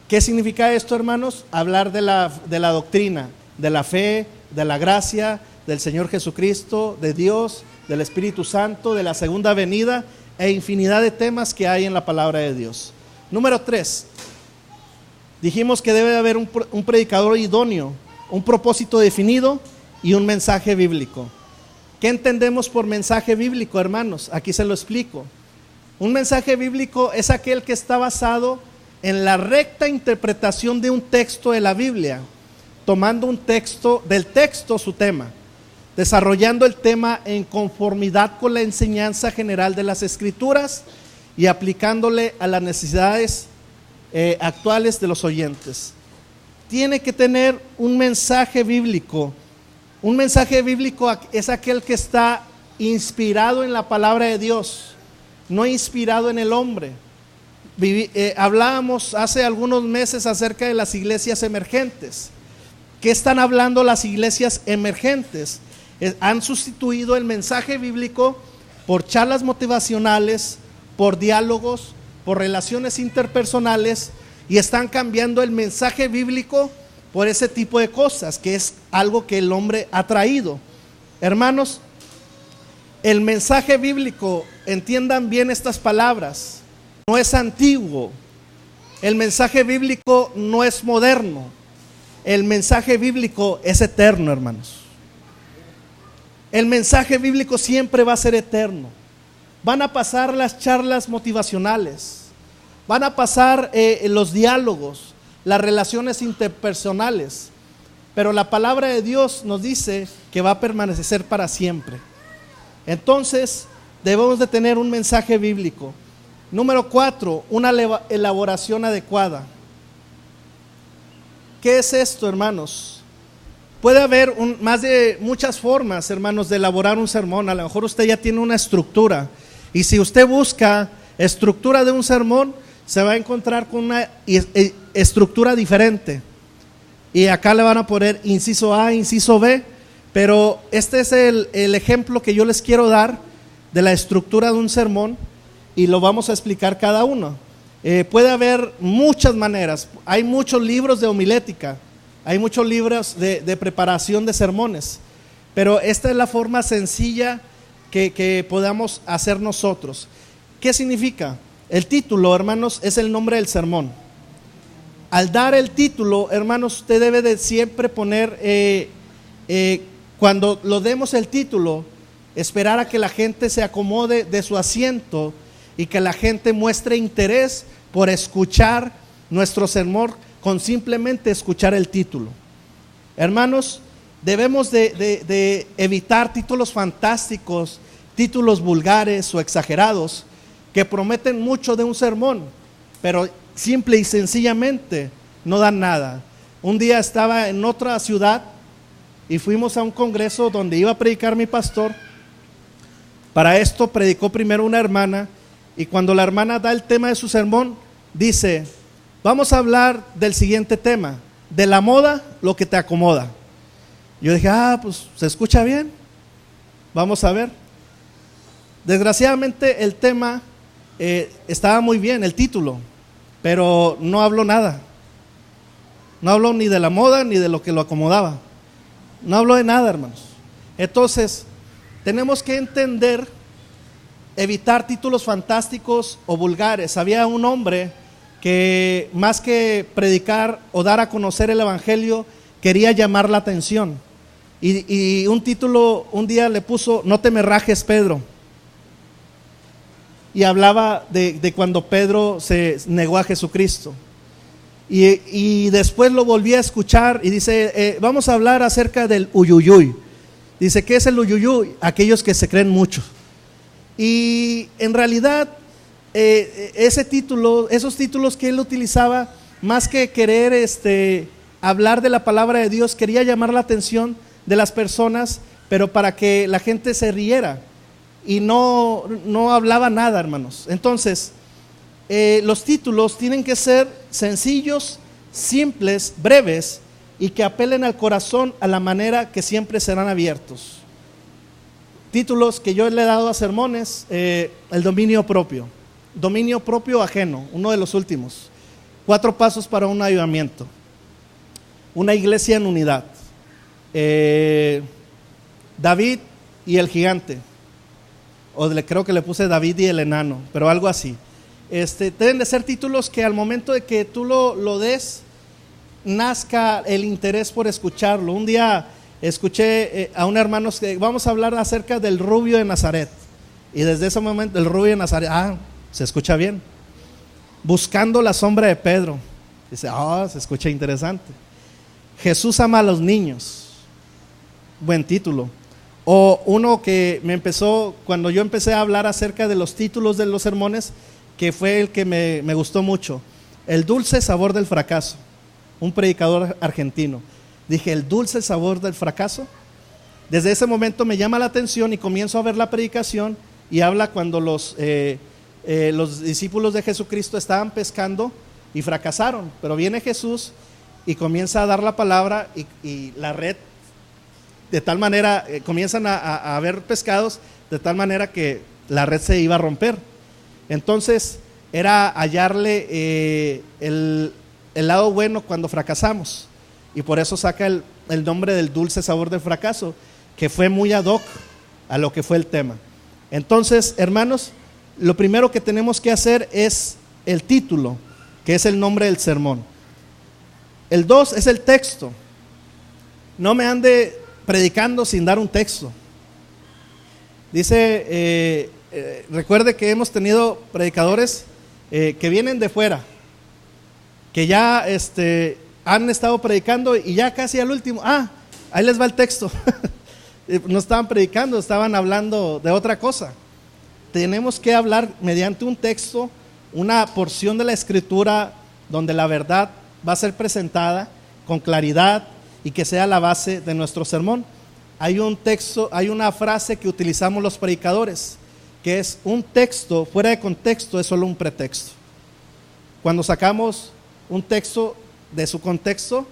¿Qué significa esto, hermanos? Hablar de la doctrina, de la fe, de la gracia, del Señor Jesucristo, de Dios, del Espíritu Santo, de la segunda venida e infinidad de temas que hay en la palabra de Dios. Número 3, dijimos que debe haber un predicador idóneo, un propósito definido y un mensaje bíblico. ¿Qué entendemos por mensaje bíblico, hermanos? Aquí se lo explico. Un mensaje bíblico es aquel que está basado en la recta interpretación de un texto de la Biblia, tomando del texto su tema, desarrollando el tema en conformidad con la enseñanza general de las Escrituras y aplicándole a las necesidades actuales de los oyentes. Tiene que tener un mensaje bíblico. Un mensaje bíblico es aquel que está inspirado en la palabra de Dios, no inspirado en el hombre. Hablábamos hace algunos meses acerca de las iglesias emergentes. ¿Qué están hablando las iglesias emergentes? Han sustituido el mensaje bíblico por charlas motivacionales, por diálogos, por relaciones interpersonales, y están cambiando el mensaje bíblico por ese tipo de cosas, que es algo que el hombre ha traído. Hermanos, el mensaje bíblico, entiendan bien estas palabras, no es antiguo. El mensaje bíblico no es moderno. El mensaje bíblico es eterno, hermanos. El mensaje bíblico siempre va a ser eterno. Van a pasar las charlas motivacionales, van a pasar los diálogos, las relaciones interpersonales, pero la palabra de Dios nos dice que va a permanecer para siempre. Entonces debemos de tener un mensaje bíblico. Número 4, una elaboración adecuada. ¿Qué es esto, hermanos? Puede haber más de muchas formas, hermanos, de elaborar un sermón. A lo mejor usted ya tiene una estructura, y si usted busca estructura de un sermón, se va a encontrar con una estructura diferente. Y acá le van a poner inciso A, inciso B, pero este es el ejemplo que yo les quiero dar de la estructura de un sermón, y lo vamos a explicar cada uno. Puede haber muchas maneras. Hay muchos libros de homilética, hay muchos libros de preparación de sermones, pero esta es la forma sencilla que podamos hacer nosotros. ¿Qué significa? El título, hermanos, es el nombre del sermón. Al dar el título, hermanos, usted debe de siempre poner, cuando lo demos el título, esperar a que la gente se acomode de su asiento y que la gente muestre interés por escuchar nuestro sermón con simplemente escuchar el título. Hermanos, debemos de evitar títulos fantásticos, títulos vulgares o exagerados que prometen mucho de un sermón, pero simple y sencillamente no dan nada. Un día estaba en otra ciudad y fuimos a un congreso donde iba a predicar mi pastor. Para esto predicó primero una hermana, y cuando la hermana da el tema de su sermón, dice: vamos a hablar del siguiente tema, de la moda, lo que te acomoda. Yo dije, pues se escucha bien, vamos a ver. Desgraciadamente el tema estaba muy bien, el título, pero no habló nada. No habló ni de la moda ni de lo que lo acomodaba. No habló de nada, hermanos. Entonces, tenemos que entender, evitar títulos fantásticos o vulgares. Había un hombre que más que predicar o dar a conocer el evangelio, quería llamar la atención. Y un título un día le puso: no te me rajes, Pedro. Y hablaba de cuando Pedro se negó a Jesucristo. Y después lo volví a escuchar y dice: vamos a hablar acerca del uyuyuy. Dice: ¿qué es el uyuyuy? Aquellos que se creen mucho. Y en realidad esos títulos que él utilizaba, más que querer hablar de la palabra de Dios, quería llamar la atención de las personas, pero para que la gente se riera, y no hablaba nada, hermanos. Entonces, los títulos tienen que ser sencillos, simples, breves, y que apelen al corazón a la manera que siempre serán abiertos. Títulos que yo le he dado a sermones: el dominio propio ajeno, uno de los últimos, 4 pasos para un avivamiento, una iglesia en unidad, David y el gigante, creo que le puse David y el enano, pero algo así. Deben de ser títulos que al momento de que tú lo des, nazca el interés por escucharlo. Un día escuché a un hermano que vamos a hablar acerca del rubio de Nazaret, y desde ese momento el rubio de Nazaret, se escucha bien. Buscando la sombra de Pedro, dice, se escucha interesante. Jesús ama a los niños, buen título. O uno que cuando yo empecé a hablar acerca de los títulos de los sermones, que fue el que me gustó mucho: el dulce sabor del fracaso. Un predicador argentino. Dije, el dulce sabor del fracaso. Desde ese momento me llama la atención y comienzo a ver la predicación, y habla cuando los discípulos de Jesucristo estaban pescando y fracasaron, pero viene Jesús y comienza a dar la palabra, y la red, de tal manera, comienzan a haber pescados, de tal manera que la red se iba a romper. Entonces era hallarle el lado bueno cuando fracasamos, y por eso saca el nombre del dulce sabor del fracaso, que fue muy ad hoc a lo que fue el tema. Entonces, hermanos, lo primero que tenemos que hacer es el título, que es el nombre del sermón. El 2 es el texto. No me ande predicando sin dar un texto. Dice, recuerde que hemos tenido predicadores que vienen de fuera, que ya han estado predicando y ya casi al último, ahí les va el texto. No estaban predicando, estaban hablando de otra cosa. Tenemos que hablar mediante un texto, una porción de la escritura donde la verdad va a ser presentada con claridad y que sea la base de nuestro sermón. Hay un texto, hay una frase que utilizamos los predicadores, que es: un texto fuera de contexto es solo un pretexto. Cuando sacamos un texto de su contexto,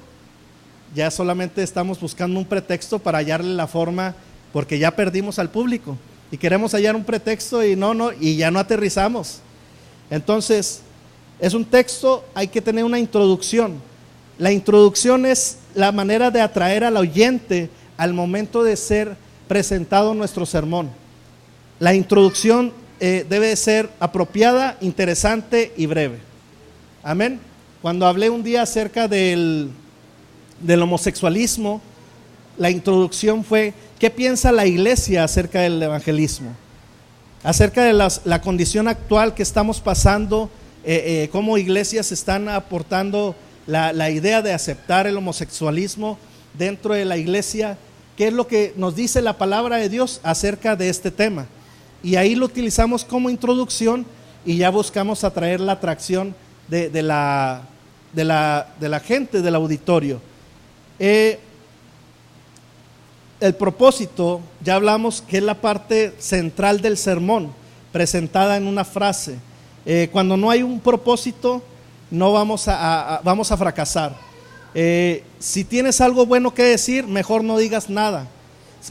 ya solamente estamos buscando un pretexto para hallarle la forma, porque ya perdimos al público y queremos hallar un pretexto y ya no aterrizamos. Entonces, es un texto, hay que tener una introducción. La introducción es la manera de atraer al oyente al momento de ser presentado nuestro sermón. La introducción debe ser apropiada, interesante y breve. Amén. Cuando hablé un día acerca del homosexualismo, la introducción fue: ¿qué piensa la iglesia acerca del evangelismo? Acerca de la condición actual que estamos pasando, cómo iglesias están aportando la idea de aceptar el homosexualismo dentro de la iglesia. ¿Qué es lo que nos dice la palabra de Dios acerca de este tema? Y ahí lo utilizamos como introducción y ya buscamos atraer la atracción de la gente, del auditorio. El propósito, ya hablamos que es la parte central del sermón, presentada en una frase. Cuando no hay un propósito, no vamos a fracasar. Si tienes algo bueno que decir, mejor no digas nada.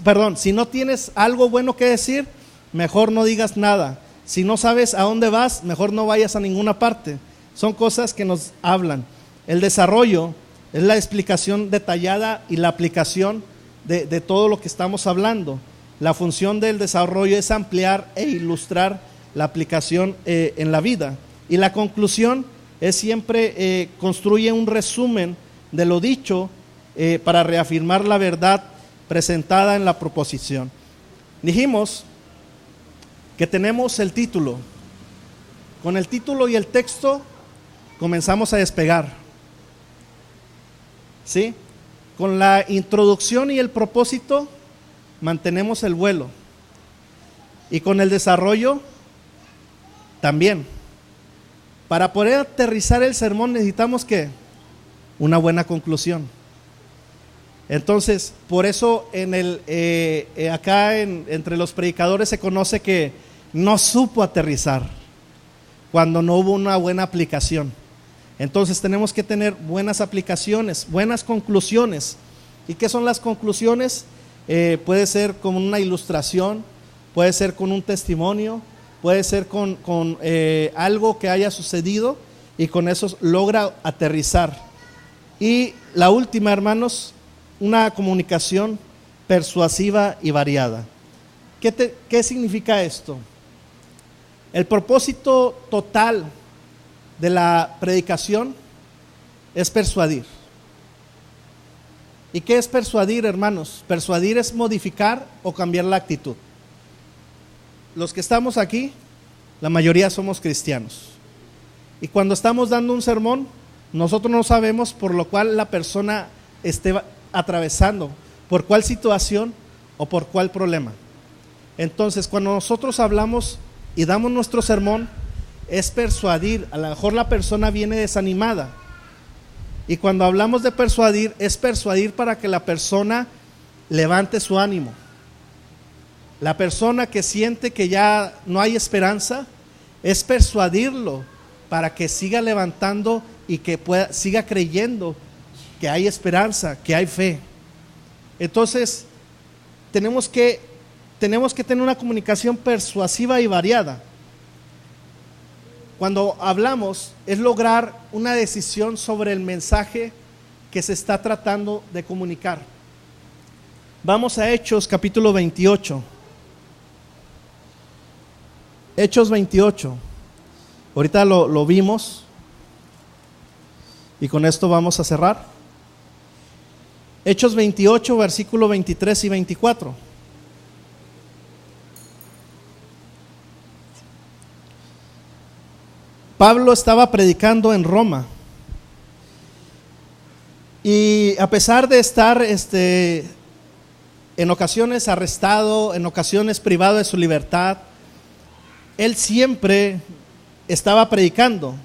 Perdón, si no tienes algo bueno que decir, mejor no digas nada. Si no sabes a dónde vas, mejor no vayas a ninguna parte. Son cosas que nos hablan. El desarrollo es la explicación detallada y la aplicación de todo lo que estamos hablando. La función del desarrollo es ampliar e ilustrar la aplicación en la vida. Y la conclusión es siempre construye un resumen de lo dicho para reafirmar la verdad presentada en la proposición. Dijimos que tenemos el título. Con el título y el texto comenzamos a despegar, ¿sí? Con la introducción y el propósito mantenemos el vuelo, y con el desarrollo también. Para poder aterrizar el sermón necesitamos ¿qué? Una buena conclusión. Entonces, por eso entre los predicadores se conoce que no supo aterrizar cuando no hubo una buena aplicación. Entonces tenemos que tener buenas aplicaciones, buenas conclusiones. ¿Y qué son las conclusiones? Puede ser con una ilustración, puede ser con un testimonio, puede ser con algo que haya sucedido, y con eso logra aterrizar. Y la última, hermanos, una comunicación persuasiva y variada. ¿Qué significa esto? El propósito total de la predicación es persuadir. ¿Y qué es persuadir, hermanos? Persuadir es modificar o cambiar la actitud. Los que estamos aquí, la mayoría somos cristianos. Y cuando estamos dando un sermón, nosotros no sabemos por lo cual la persona esté atravesando, por cuál situación o por cuál problema. Entonces, cuando nosotros hablamos y damos nuestro sermón, es persuadir. A lo mejor la persona viene desanimada, y cuando hablamos de persuadir, es persuadir para que la persona levante su ánimo. La persona que siente que ya no hay esperanza, es persuadirlo para que siga levantando y que siga creyendo que hay esperanza, que hay fe. Entonces, tenemos que tener una comunicación persuasiva y variada. Cuando hablamos, es lograr una decisión sobre el mensaje que se está tratando de comunicar. Vamos a Hechos capítulo 28. Hechos 28. Ahorita lo vimos, y con esto vamos a cerrar. Hechos 28, versículo 23 y 24. Pablo estaba predicando en Roma. Y a pesar de estar en ocasiones arrestado, en ocasiones privado de su libertad, él siempre estaba predicando.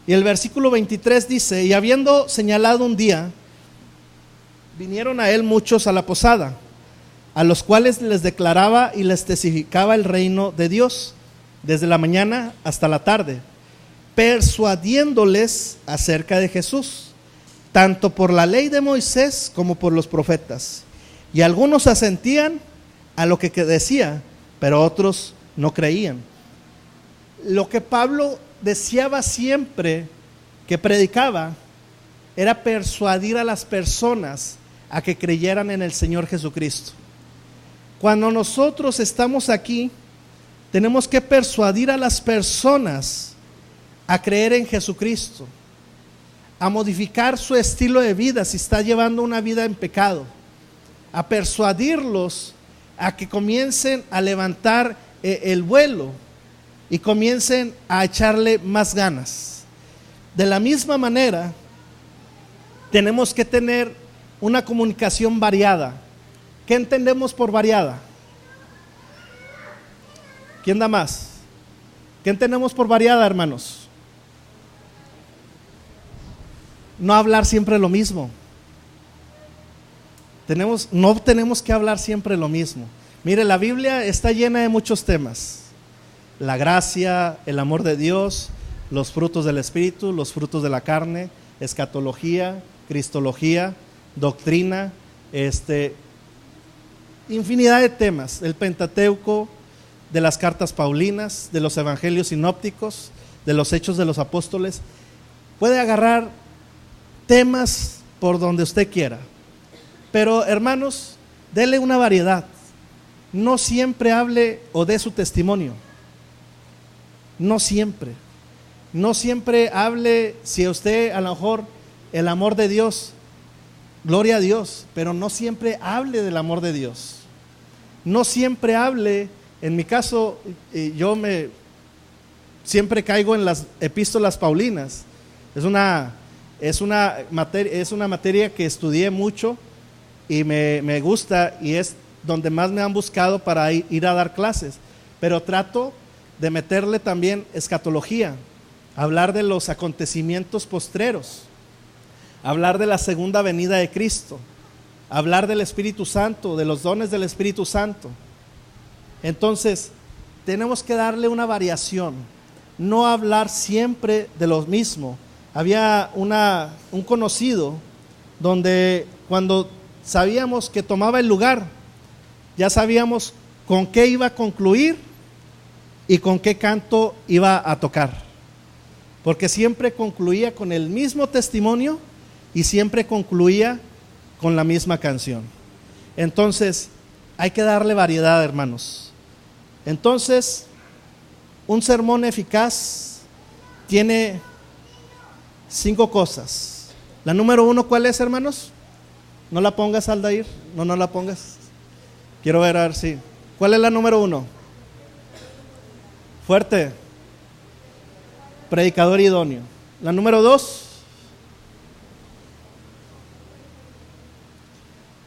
Y el versículo 23 dice: y habiendo señalado un día, vinieron a él muchos a la posada, a los cuales les declaraba y les testificaba el reino de Dios, desde la mañana hasta la tarde, persuadiéndoles acerca de Jesús, tanto por la ley de Moisés como por los profetas. Y algunos asentían a lo que decía, pero otros no creían. Lo que Pablo deseaba siempre que predicaba era persuadir a las personas a que creyeran en el Señor Jesucristo. Cuando nosotros estamos aquí, tenemos que persuadir a las personas a creer en Jesucristo, a modificar su estilo de vida si está llevando una vida en pecado, a persuadirlos a que comiencen a levantar el vuelo y comiencen a echarle más ganas. De la misma manera, tenemos que tener una comunicación variada. ¿Qué entendemos por variada? ¿Quién da más? ¿Qué entendemos por variada, hermanos? No hablar siempre lo mismo. No tenemos que hablar siempre lo mismo. Mire, la Biblia está llena de muchos temas: la gracia, el amor de Dios, los frutos del Espíritu, los frutos de la carne, escatología, cristología, doctrina, infinidad de temas, el Pentateuco, de las cartas paulinas, de los evangelios sinópticos, de los hechos de los apóstoles. Puede agarrar temas por donde usted quiera, pero hermanos, dele una variedad. No siempre hable o dé su testimonio. No siempre hable. Si usted, a lo mejor, el amor de Dios, gloria a Dios, pero no siempre hable del amor de Dios. No siempre hable. En mi caso, siempre caigo en las epístolas paulinas. Es una materia que estudié mucho y me gusta, y es donde más me han buscado para ir a dar clases. Pero trato de meterle también escatología, hablar de los acontecimientos postreros, hablar de la segunda venida de Cristo, hablar del Espíritu Santo, de los dones del Espíritu Santo. Entonces, tenemos que darle una variación, no hablar siempre de lo mismo. Había un conocido donde cuando sabíamos que tomaba el lugar, ya sabíamos con qué iba a concluir y con qué canto iba a tocar, porque siempre concluía con el mismo testimonio y siempre concluía con la misma canción. Entonces, hay que darle variedad, hermanos. Entonces, un sermón eficaz tiene 5 cosas. La número 1, ¿cuál es, hermanos? No la pongas, Aldair. No la pongas. Quiero ver, a ver si. ¿Cuál es la número 1? Fuerte. Predicador idóneo. La número 2.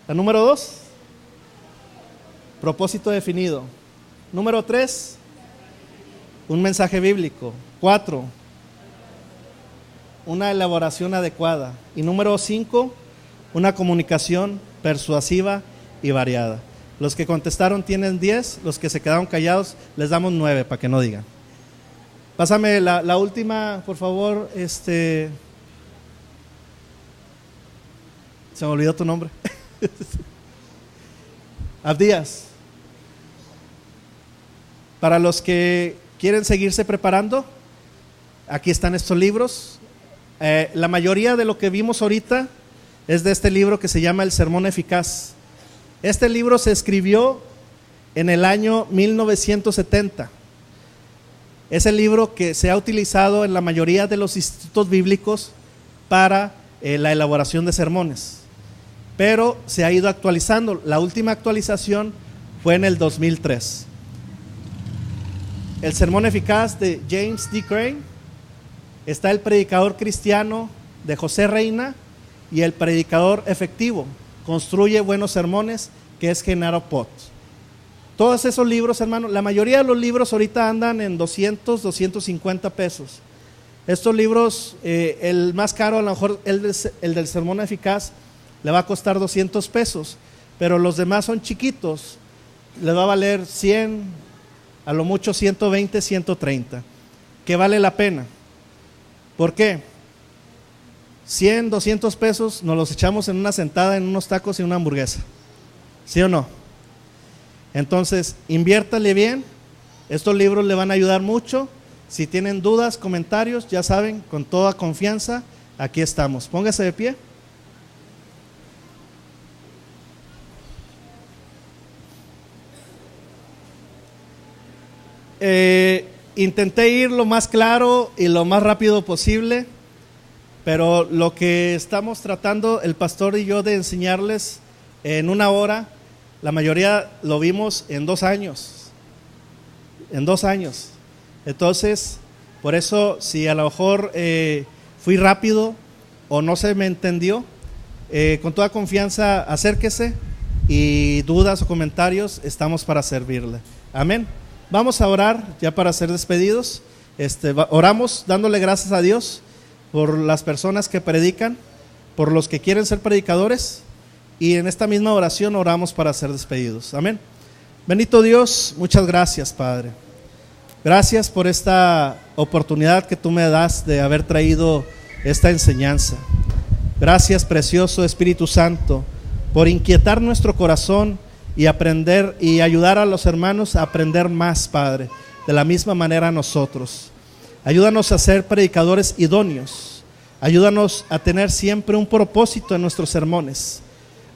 La número 2. Propósito definido. Número 3. Un mensaje bíblico. 4. Una elaboración adecuada. Y número 5. Una comunicación persuasiva y variada. Los que contestaron tienen 10, los que se quedaron callados les damos 9 para que no digan. Pásame la última, por favor. Se me olvidó tu nombre. Abdías. Para los que quieren seguirse preparando, aquí están estos libros. La mayoría de lo que vimos ahorita es de este libro que se llama El Sermón Eficaz. Este libro se escribió en el año 1970. Es el libro que se ha utilizado en la mayoría de los institutos bíblicos para la elaboración de sermones, pero se ha ido actualizando. La última actualización fue en el 2003. El Sermón Eficaz de James D. Crane Está el predicador cristiano de José Reina y el predicador efectivo, construye buenos sermones, que es Genaro Pot. Todos esos libros, hermano, la mayoría de los libros ahorita andan en 200, 250 pesos. Estos libros, el más caro a lo mejor el del sermón eficaz, le va a costar 200 pesos, pero los demás son chiquitos, le va a valer 100, a lo mucho 120, 130, que vale la pena. ¿Por qué? 100, 200 pesos nos los echamos en una sentada, en unos tacos y una hamburguesa, ¿sí o no? Entonces, inviértale bien, estos libros le van a ayudar mucho. Si tienen dudas, comentarios, ya saben, con toda confianza, aquí estamos. Póngase de pie. Intenté ir lo más claro y lo más rápido posible, pero lo que estamos tratando el pastor y yo de enseñarles en una hora, la mayoría lo vimos en 2 años. En 2 años. Entonces, por eso, si a lo mejor fui rápido o no se me entendió, con toda confianza acérquese, y dudas o comentarios, estamos para servirle. Amén. Vamos a orar ya para ser despedidos. Oramos dándole gracias a Dios por las personas que predican, por los que quieren ser predicadores, y en esta misma oración oramos para ser despedidos. Amén. Bendito Dios, muchas gracias, Padre. Gracias por esta oportunidad que tú me das de haber traído esta enseñanza. Gracias, precioso Espíritu Santo, por inquietar nuestro corazón y aprender y ayudar a los hermanos a aprender más, Padre, de la misma manera nosotros. Ayúdanos a ser predicadores idóneos. Ayúdanos a tener siempre un propósito en nuestros sermones,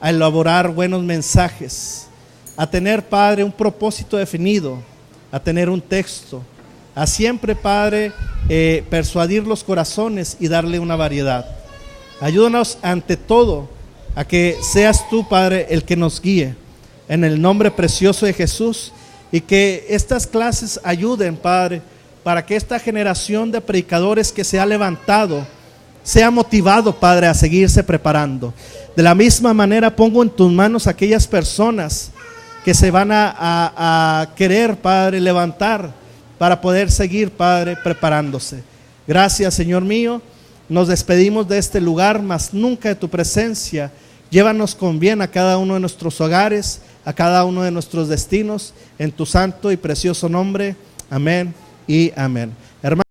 a elaborar buenos mensajes, a tener, Padre, un propósito definido, a tener un texto, a siempre, Padre, persuadir los corazones y darle una variedad. Ayúdanos ante todo a que seas tú, Padre, el que nos guíe, en el nombre precioso de Jesús, y que estas clases ayuden, Padre, para que esta generación de predicadores que se ha levantado sea motivado, Padre, a seguirse preparando. De la misma manera pongo en tus manos aquellas personas que se van a querer, Padre, levantar para poder seguir, Padre, preparándose. Gracias, Señor mío. Nos despedimos de este lugar, mas nunca de tu presencia. Llévanos con bien a cada uno de nuestros hogares, a cada uno de nuestros destinos, en tu santo y precioso nombre. Amén y amén. Hermanos.